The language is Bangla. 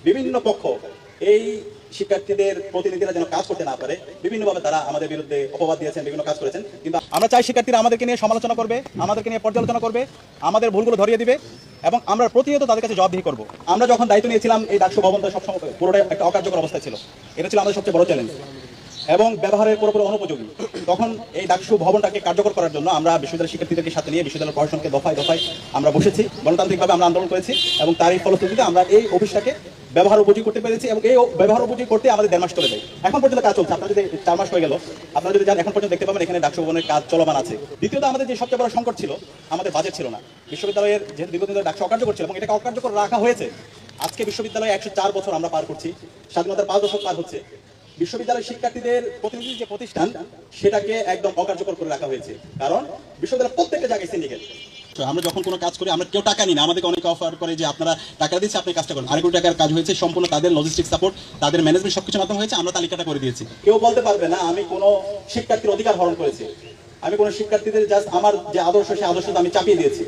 বিভিন্ন পক্ষ এই শিক্ষার্থীদের প্রতিনিধিরা যেন কাজ করতে না পারে বিভিন্নভাবে তারা আমাদের বিরুদ্ধে অপবাদ দিয়েছেন, বিভিন্ন কাজ করেছেন। কিন্তু আমরা চাই শিক্ষার্থীরা আমাদেরকে নিয়ে সমালোচনা করবে, আমাদেরকে নিয়ে পর্যালোচনা করবে, আমাদের ভুলগুলো ধরিয়ে দিবে এবং আমরা প্রতিনিয়ত তাদের কাছে জবাবদিহি করব। আমরা যখন দায়িত্ব নিয়েছিলাম এই ডাকসু ভবনটা সবসময় পুরোটাই একটা অকার্যকর অবস্থায় ছিল, এটা ছিল আমাদের সবচেয়ে বড় চ্যালেঞ্জ এবং ব্যবহারের পুরোপুরি অনুপযোগী। তখন এই ডাকসু ভবনটাকে কার্যকর করার জন্য আমরা বিশ্ববিদ্যালয়ের শিক্ষার্থীদেরকে সাথে নিয়ে বিশ্ববিদ্যালয়ের প্রশাসনকে দফায় দফায় আমরা বসেছি, গণতান্ত্রিকভাবে আমরা আন্দোলন করেছি এবং তারই ফলশ্রুতিতে আমরা এই অফিসটাকে ব্যবহার উপযোগী করতে পেরেছি এবং এই ব্যবহার উপযোগী করতে আমাদের 1.5 মাস চলে যায়। এখন পর্যন্ত কাজ চলছে। আপনারা যদি 4 মাস হয়ে গেল, আপনারা যদি যান এখন পর্যন্ত দেখতে পাবেন এখানে ডাকসু ভবনের কাজ চলমান আছে। দ্বিতীয়ত আমাদের যে সবচেয়ে বড় সংকট ছিল, আমাদের বাজেট ছিল না। বিশ্ববিদ্যালয়ের যেহেতু দীর্ঘদিন ধরে ডাকসু অকার্যকর ছিল এবং এটাকে অকার্যকর রাখা হয়েছে। আজকে বিশ্ববিদ্যালয়ে 104 বছর আমরা পার করছি, স্বাধীনতার 5 দশক পার হচ্ছে। বিশ্ববিদ্যালয়ের শিক্ষার্থীদের প্রতিনিধি যে প্রতিষ্ঠান সেটাকে একদম অকার্যকর করে রাখা হয়েছে, কারণ বিশ্ববিদ্যালয়ের প্রত্যেকটা জায়গায় সিন্ডিকেট। আমরা যখন কোনো কাজ করি আমরা কেউ টাকা নিই না, আমাদেরকে অনেকে অফার করে যে আপনারা টাকা দিচ্ছি আপনি কাজটা করেন। 2 কোটি টাকার কাজ হয়েছে, সম্পূর্ণ তাদের লজিস্টিক সাপোর্ট, তাদের ম্যানেজমেন্ট সবকিছু মাধ্যমে হয়েছে। আমরা তালিকাটা করে দিয়েছি। কেউ বলতে পারবে না আমি কোনো শিক্ষার্থীর অধিকার হরণ করেছি, আমি কোনো শিক্ষার্থীদের জাস্ট আমার যে আদর্শ সেই আদর্শটা আমি চাপিয়ে দিয়েছি।